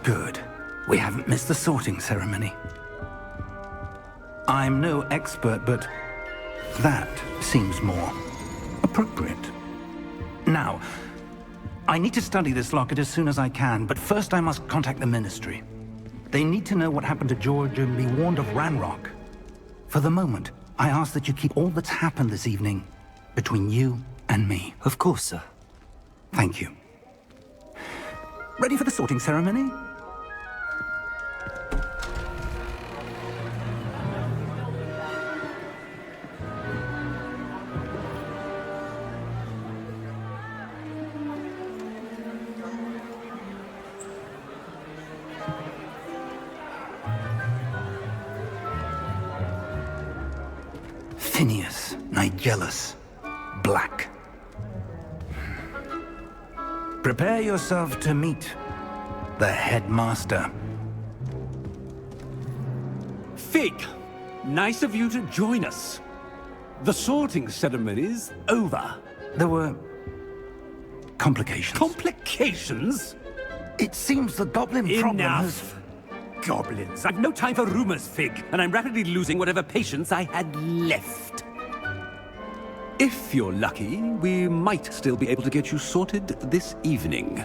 Good. We haven't missed the sorting ceremony. I'm no expert, but that seems more appropriate. Now, I need to study this locket as soon as I can, but first I must contact the Ministry. They need to know what happened to George and be warned of Ranrock. For the moment, I ask that you keep all that's happened this evening between you and me. Of course, sir. Thank you. Ready for the sorting ceremony? Phineas, Nigellus, Black. Prepare yourself to meet the headmaster. Fig, nice of you to join us. The sorting ceremony's over. There were complications. Complications? It seems the goblin problem has... Enough! Goblins. I've no time for rumors, Fig, and I'm rapidly losing whatever patience I had left. If you're lucky, we might still be able to get you sorted this evening.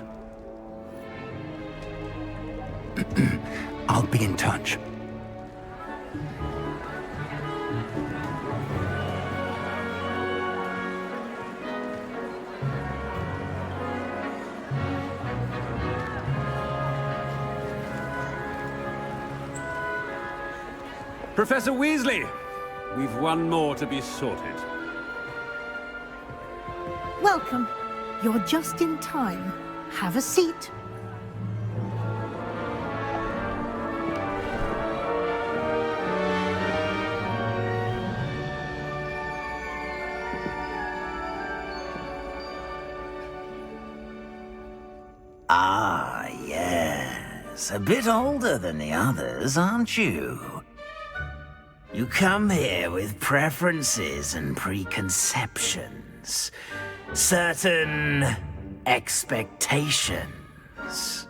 I'll be in touch. Professor Weasley, we've one more to be sorted. Welcome. You're just in time. Have a seat. Ah, yes. A bit older than the others, aren't you? You come here with preferences and preconceptions. Certain expectations.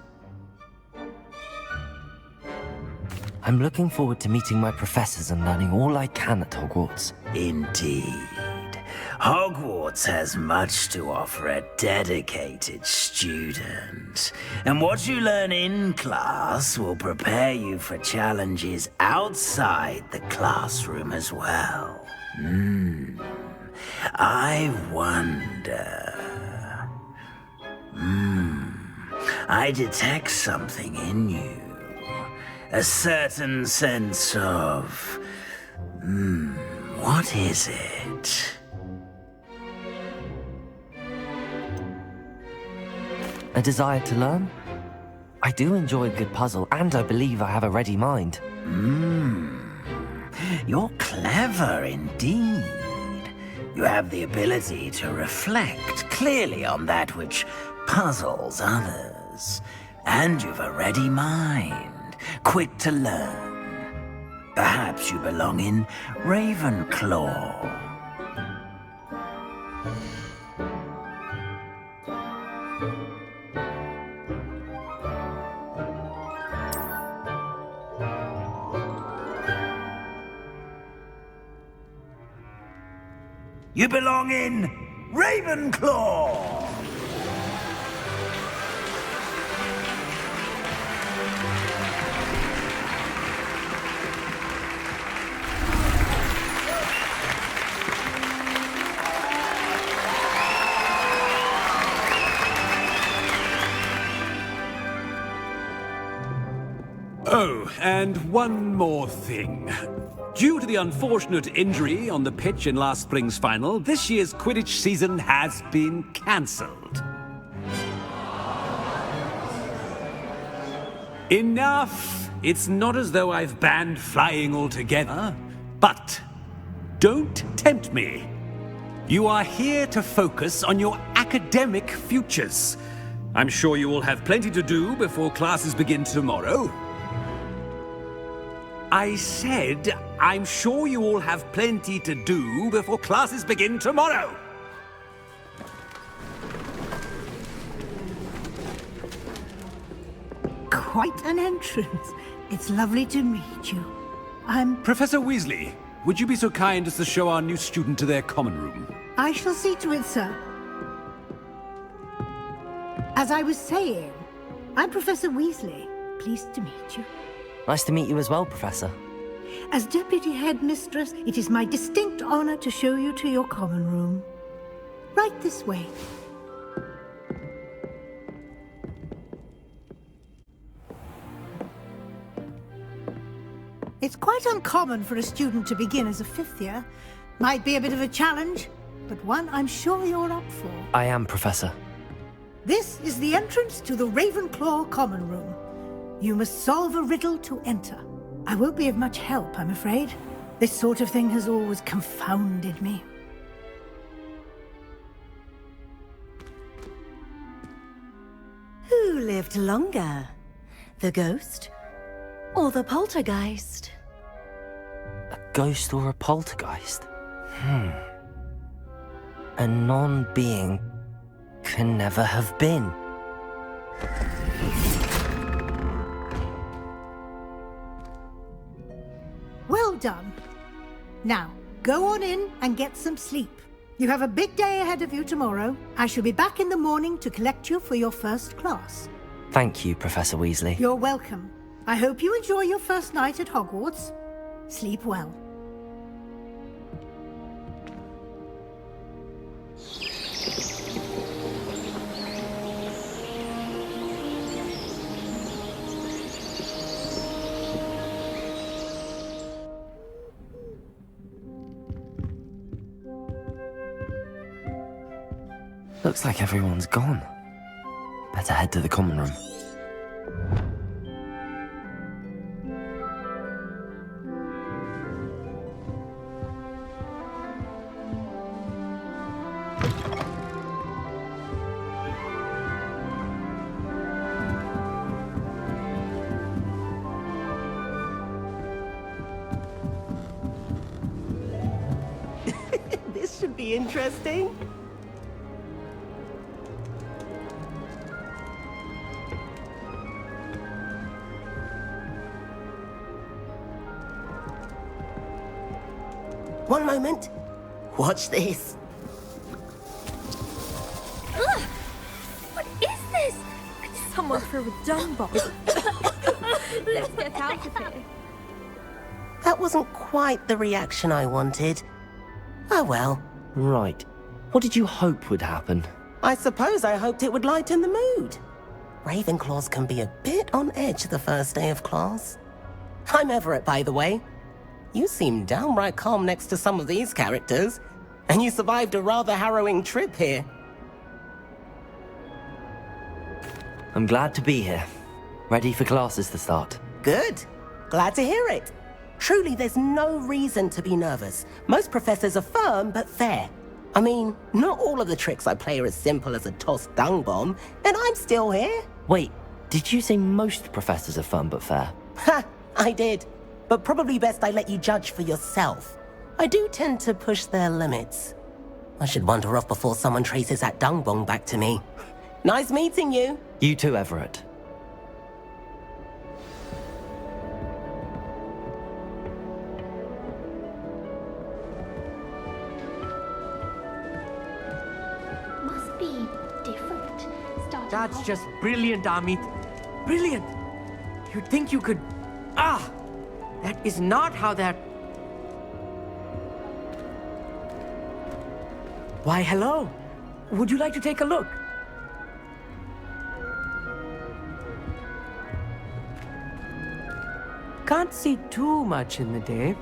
I'm looking forward to meeting my professors and learning all I can at Hogwarts. Indeed. Hogwarts has much to offer a dedicated student. And what you learn in class will prepare you for challenges outside the classroom as well. I wonder... I detect something in you. A certain sense of... what is it? A desire to learn? I do enjoy a good puzzle, and I believe I have a ready mind. You're clever indeed. You have the ability to reflect clearly on that which puzzles others. And you've a ready mind, quick to learn. Perhaps you belong in Ravenclaw. You belong in Ravenclaw! Oh, and one more thing. Due to the unfortunate injury on the pitch in last spring's final, this year's Quidditch season has been cancelled. Enough! It's not as though I've banned flying altogether, but don't tempt me. You are here to focus on your academic futures. I'm sure you will have plenty to do before classes begin tomorrow. I said, I'm sure you all have plenty to do before classes begin tomorrow. quite an entrance. It's lovely to meet you. Professor Weasley, would you be so kind as to show our new student to their common room? I shall see to it, sir. As I was saying, I'm Professor Weasley. Pleased to meet you. Nice to meet you as well, Professor. As Deputy Headmistress, it is my distinct honor to show you to your common room. Right this way. It's quite uncommon for a student to begin as a fifth year. Might be a bit of a challenge, but one I'm sure you're up for. I am, Professor. This is the entrance to the Ravenclaw common room. You must solve a riddle to enter. I won't be of much help, I'm afraid. This sort of thing has always confounded me. Who lived longer? The ghost or the poltergeist? A ghost or a poltergeist? A non-being can never have been. Well done. Now, go on in and get some sleep. You have a big day ahead of you tomorrow. I shall be back in the morning to collect you for your first class. Thank you, Professor Weasley. You're welcome. I hope you enjoy your first night at Hogwarts. Sleep well. Looks like everyone's gone. Better head to the common room. This should be interesting. One moment. Watch this. Ugh! What is this? Could someone throw a dung bomb? Let's get out of here. That wasn't quite the reaction I wanted. Oh well. Right. What did you hope would happen? I suppose I hoped it would lighten the mood. Ravenclaws can be a bit on edge the first day of class. I'm Everett, by the way. You seem downright calm next to some of these characters, and you survived a rather harrowing trip here. I'm glad to be here. Ready for classes to start. Good. Glad to hear it. Truly, there's no reason to be nervous. Most professors are firm but fair. I mean, not all of the tricks I play are as simple as a tossed dung bomb, and I'm still here. Wait, did you say most professors are fun but fair? Ha! I did. But probably best I let you judge for yourself. I do tend to push their limits. I should wander off before someone traces that dung bomb back to me. Nice meeting you. You too, Everett. Must be different. That's just brilliant, Amit. Brilliant! You'd think you could... Ah! That is not how that... Why, hello. Would you like to take a look? Can't see too much in the day.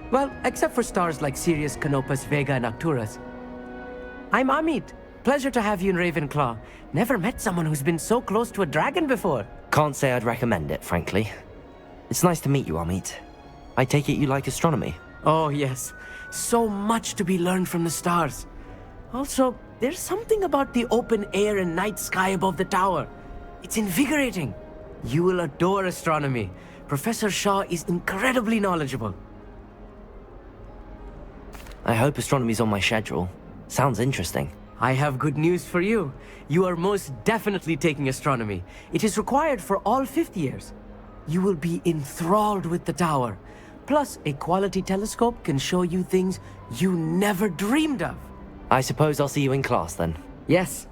Well, except for stars like Sirius, Canopus, Vega, and Arcturus. I'm Amit. Pleasure to have you in Ravenclaw. Never met someone who's been so close to a dragon before. Can't say I'd recommend it, frankly. It's nice to meet you, Amit. I take it you like astronomy? Oh, yes. So much to be learned from the stars. Also, there's something about the open air and night sky above the tower. It's invigorating. You will adore astronomy. Professor Shaw is incredibly knowledgeable. I hope astronomy's on my schedule. Sounds interesting. I have good news for you. You are most definitely taking astronomy. It is required for all 5th years. You will be enthralled with the tower. Plus, a quality telescope can show you things you never dreamed of. I suppose I'll see you in class then. Yes.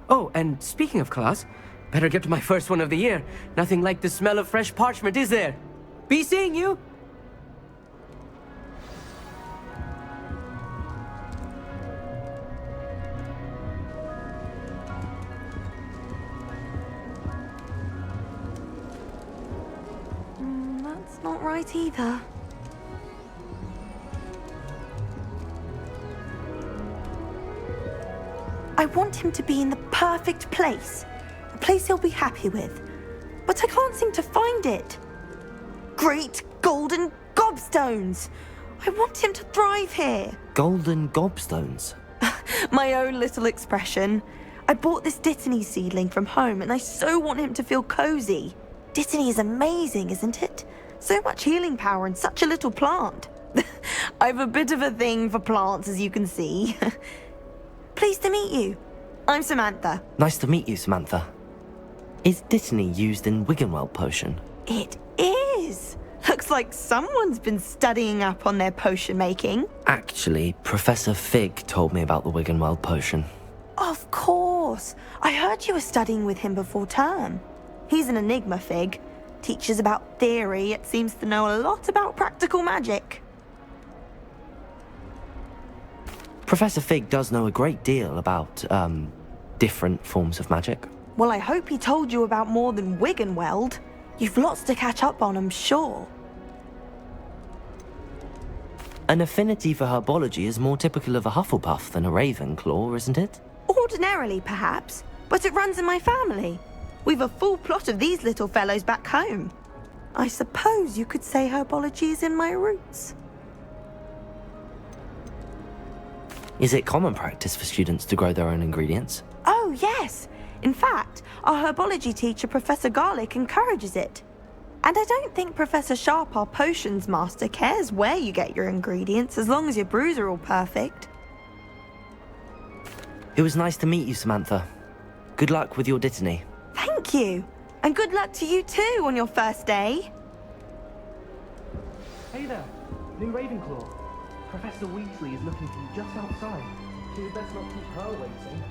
Oh, and speaking of class, better get to my first one of the year. Nothing like the smell of fresh parchment, is there? Be seeing you! That's not right either. I want him to be in the perfect place. A place he'll be happy with. But I can't seem to find it. Great golden gobstones! I want him to thrive here. Golden gobstones? My own little expression. I bought this Dittany seedling from home and I so want him to feel cozy. Dittany is amazing, isn't it? So much healing power in such a little plant. I've a bit of a thing for plants, as you can see. Pleased to meet you. I'm Samantha. Nice to meet you, Samantha. Is Dittany used in Wiggenweld potion? It is. Looks like someone's been studying up on their potion making. Actually, Professor Fig told me about the Wiggenweld potion. Of course. I heard you were studying with him before term. He's an enigma, Fig. Teaches about theory, yet seems to know a lot about practical magic. Professor Fig does know a great deal about, different forms of magic. Well, I hope he told you about more than Wiggenweld. You've lots to catch up on, I'm sure. An affinity for herbology is more typical of a Hufflepuff than a Ravenclaw, isn't it? Ordinarily, perhaps, but it runs in my family. We've a full plot of these little fellows back home. I suppose you could say herbology is in my roots. Is it common practice for students to grow their own ingredients? Oh, yes. In fact, our herbology teacher, Professor Garlick, encourages it. And I don't think Professor Sharp, our potions master, cares where you get your ingredients, as long as your brews are all perfect. It was nice to meet you, Samantha. Good luck with your Dittany. Thank you. And good luck to you too on your first day. Hey there, new Ravenclaw. Professor Weasley is looking for you just outside. So you best not keep her waiting.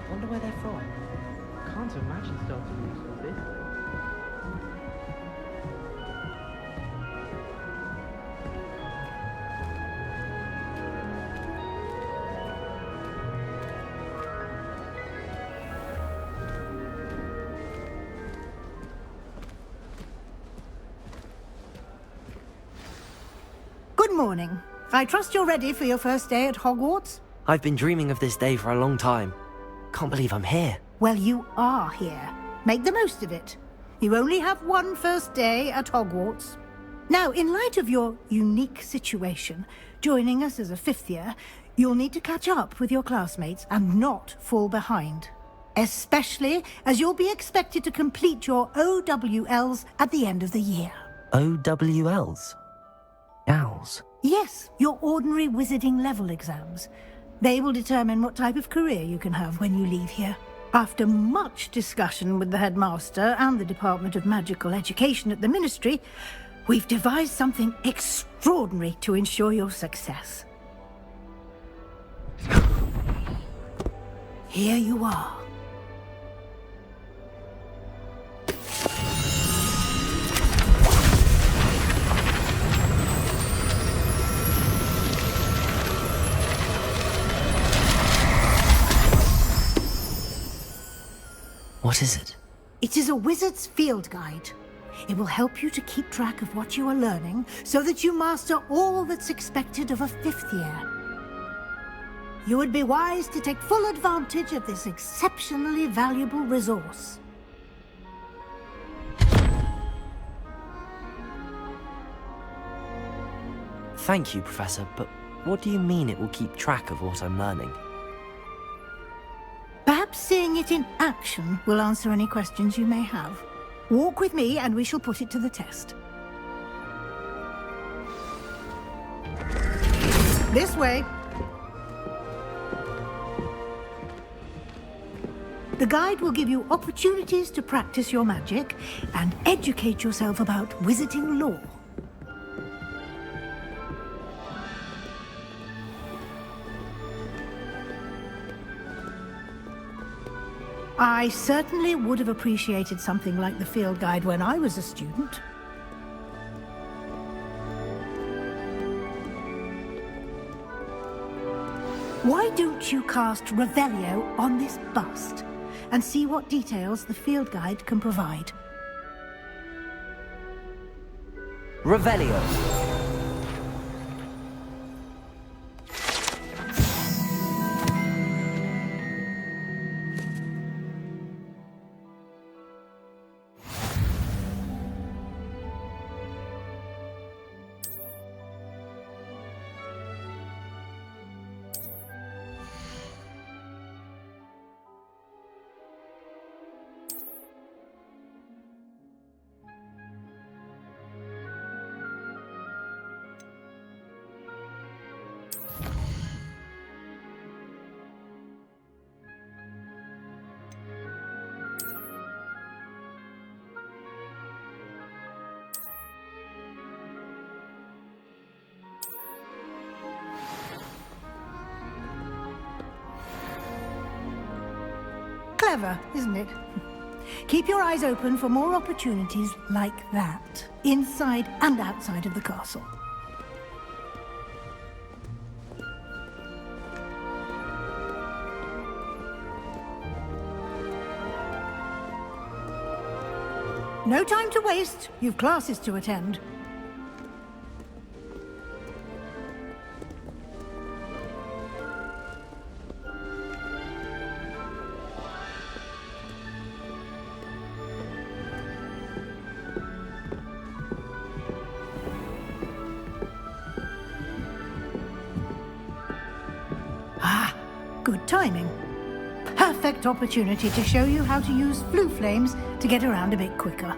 Wonder where they're from. Can't imagine starting roots with this thing. Good morning. I trust you're ready for your first day at Hogwarts? I've been dreaming of this day for a long time. Can't believe I'm here. Well, you are here. Make the most of it. You only have one first day at Hogwarts. Now, in light of your unique situation, joining us as a 5th year, you'll need to catch up with your classmates and not fall behind. Especially as you'll be expected to complete your OWLs at the end of the year. OWLs? Owls? Yes, your ordinary wizarding level exams. They will determine what type of career you can have when you leave here. After much discussion with the headmaster and the Department of Magical Education at the Ministry, we've devised something extraordinary to ensure your success. Here you are. What is it? It is a wizard's field guide. It will help you to keep track of what you are learning so that you master all that's expected of a 5th year. You would be wise to take full advantage of this exceptionally valuable resource. Thank you, Professor, but What do you mean it will keep track of what I'm learning? Perhaps seeing it in action will answer any questions you may have. Walk with me and we shall put it to the test. This way. The guide will give you opportunities to practice your magic and educate yourself about wizarding lore. I certainly would have appreciated something like the field guide when I was a student. Why don't you cast Revelio on this bust and see what details the field guide can provide? Revelio. Clever, isn't it? Keep your eyes open for more opportunities like that, inside and outside of the castle. No time to waste. You've classes to attend. Good timing. Perfect opportunity to show you how to use flue flames to get around a bit quicker.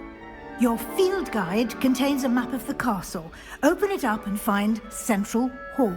Your field guide contains a map of the castle. Open it up and find Central Hall.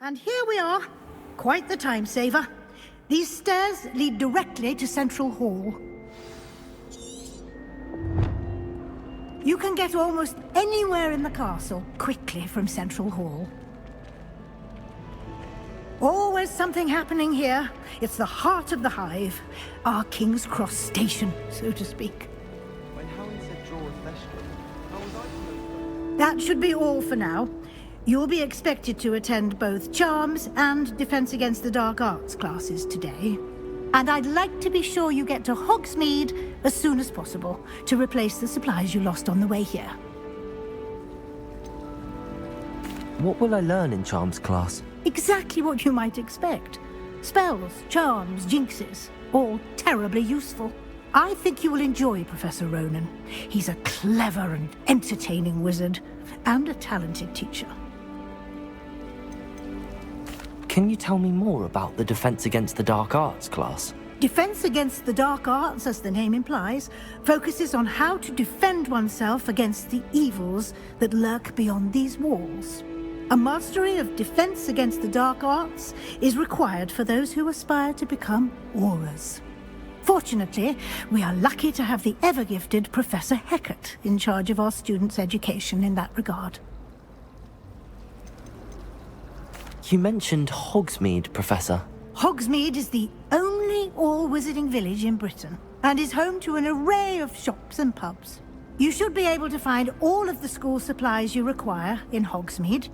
And here we are. Quite the time saver. These stairs lead directly to Central Hall. You can get almost anywhere in the castle quickly from Central Hall. Always something happening here. It's the heart of the hive. Our King's Cross station, so to speak. When Helen said draw a flesh drum, how was I supposed to... That should be all for now. You'll be expected to attend both Charms and Defense Against the Dark Arts classes today. And I'd like to be sure you get to Hogsmeade as soon as possible to replace the supplies you lost on the way here. What will I learn in Charms class? Exactly what you might expect. Spells, charms, jinxes, all terribly useful. I think you will enjoy Professor Ronan. He's a clever and entertaining wizard, and a talented teacher. Can you tell me more about the Defense Against the Dark Arts class? Defense Against the Dark Arts, as the name implies, focuses on how to defend oneself against the evils that lurk beyond these walls. A mastery of Defense Against the Dark Arts is required for those who aspire to become Aurors. Fortunately, we are lucky to have the ever-gifted Professor Heckert in charge of our students' education in that regard. You mentioned Hogsmeade, Professor. Hogsmeade is the only all-wizarding village in Britain, and is home to an array of shops and pubs. You should be able to find all of the school supplies you require in Hogsmeade.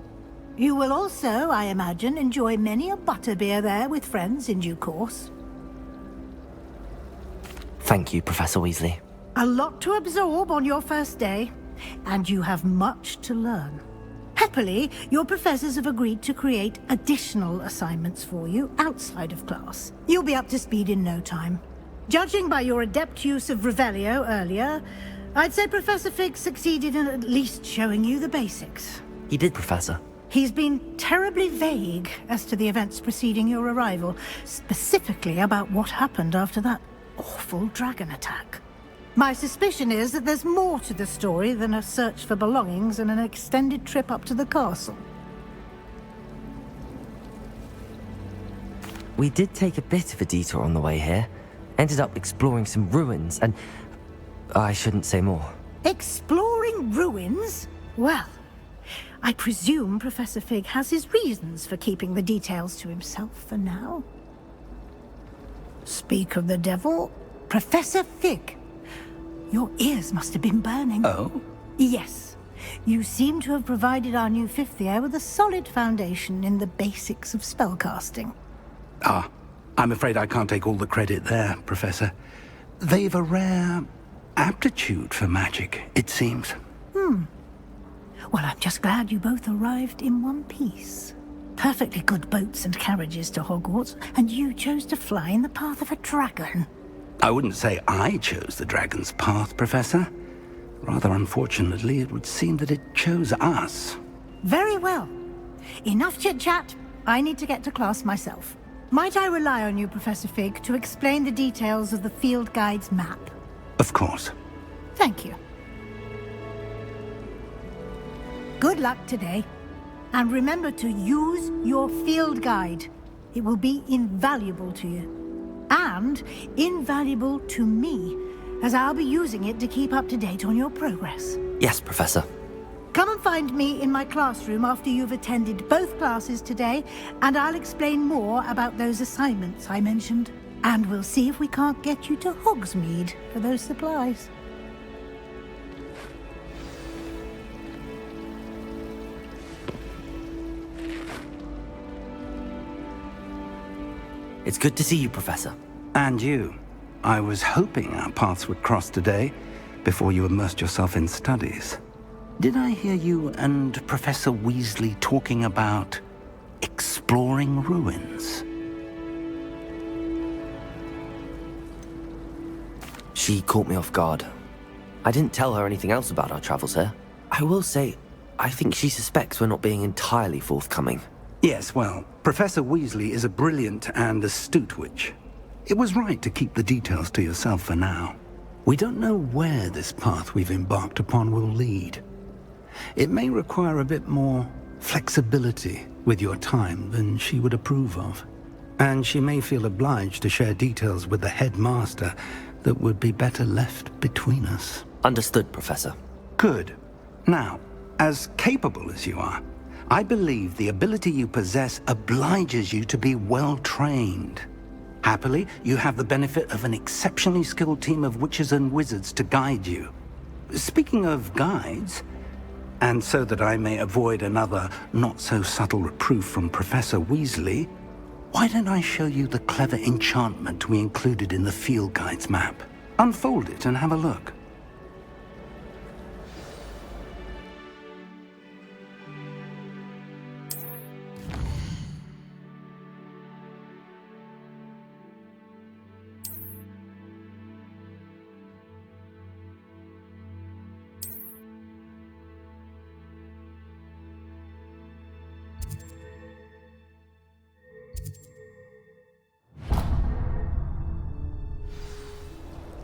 You will also, I imagine, enjoy many a butterbeer there with friends in due course. Thank you, Professor Weasley. A lot to absorb on your first day, and you have much to learn. Happily, your professors have agreed to create additional assignments for you outside of class. You'll be up to speed in no time. Judging by your adept use of Revelio earlier, I'd say Professor Fig succeeded in at least showing you the basics. He did, Professor. He's been terribly vague as to the events preceding your arrival, specifically about what happened after that awful dragon attack. My suspicion is that there's more to the story than a search for belongings and an extended trip up to the castle. We did take a bit of a detour on the way here. Ended up exploring some ruins and... I shouldn't say more. Exploring ruins? Well, I presume Professor Fig has his reasons for keeping the details to himself for now. Speak of the devil, Professor Fig. Your ears must have been burning. Oh? Yes. You seem to have provided our new fifth year with a solid foundation in the basics of spellcasting. Ah, I'm afraid I can't take all the credit there, Professor. They've a rare aptitude for magic, it seems. Well, I'm just glad you both arrived in one piece. Perfectly good boats and carriages to Hogwarts, and you chose to fly in the path of a dragon. I wouldn't say I chose the dragon's path, Professor. Rather unfortunately, it would seem that it chose us. Very well. Enough chit-chat. I need to get to class myself. Might I rely on you, Professor Fig, to explain the details of the field guide's map? Of course. Thank you. Good luck today. And remember to use your field guide. It will be invaluable to you. And invaluable to me, as I'll be using it to keep up to date on your progress. Yes, Professor. Come and find me in my classroom after you've attended both classes today, and I'll explain more about those assignments I mentioned. And we'll see if we can't get you to Hogsmeade for those supplies. It's good to see you, Professor. And you. I was hoping our paths would cross today, before you immersed yourself in studies. Did I hear you and Professor Weasley talking about exploring ruins? She caught me off guard. I didn't tell her anything else about our travels here. I will say, I think she suspects we're not being entirely forthcoming. Yes, well, Professor Weasley is a brilliant and astute witch. It was right to keep the details to yourself for now. We don't know where this path we've embarked upon will lead. It may require a bit more flexibility with your time than she would approve of. And she may feel obliged to share details with the headmaster that would be better left between us. Understood, Professor. Good. Now, as capable as you are, I believe the ability you possess obliges you to be well trained. Happily, you have the benefit of an exceptionally skilled team of witches and wizards to guide you. Speaking of guides, and so that I may avoid another not-so-subtle reproof from Professor Weasley, why don't I show you the clever enchantment we included in the field guide's map? Unfold it and have a look.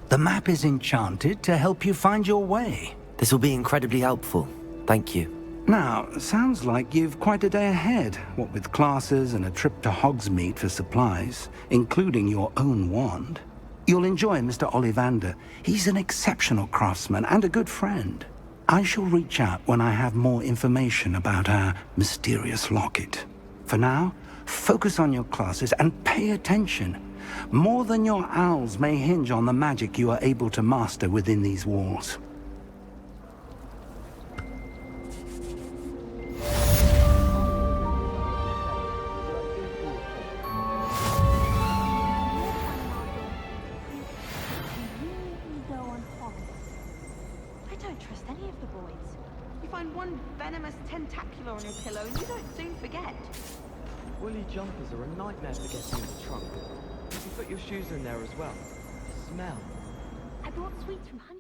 The map is enchanted to help you find your way. This will be incredibly helpful. Thank you. Now, sounds like you've quite a day ahead, what with classes and a trip to Hogsmeade for supplies, including your own wand. You'll enjoy Mr. Ollivander. He's an exceptional craftsman and a good friend. I shall reach out when I have more information about our mysterious locket. For now, focus on your classes and pay attention. More than your owls may hinge on the magic you are able to master within these walls. I don't trust any of the boys. You find one venomous tentacular on your pillow and you don't soon forget. Woolly jumpers are a nightmare for getting in the trunk. You can put your shoes in there as well. Smell. I brought sweets from Honey.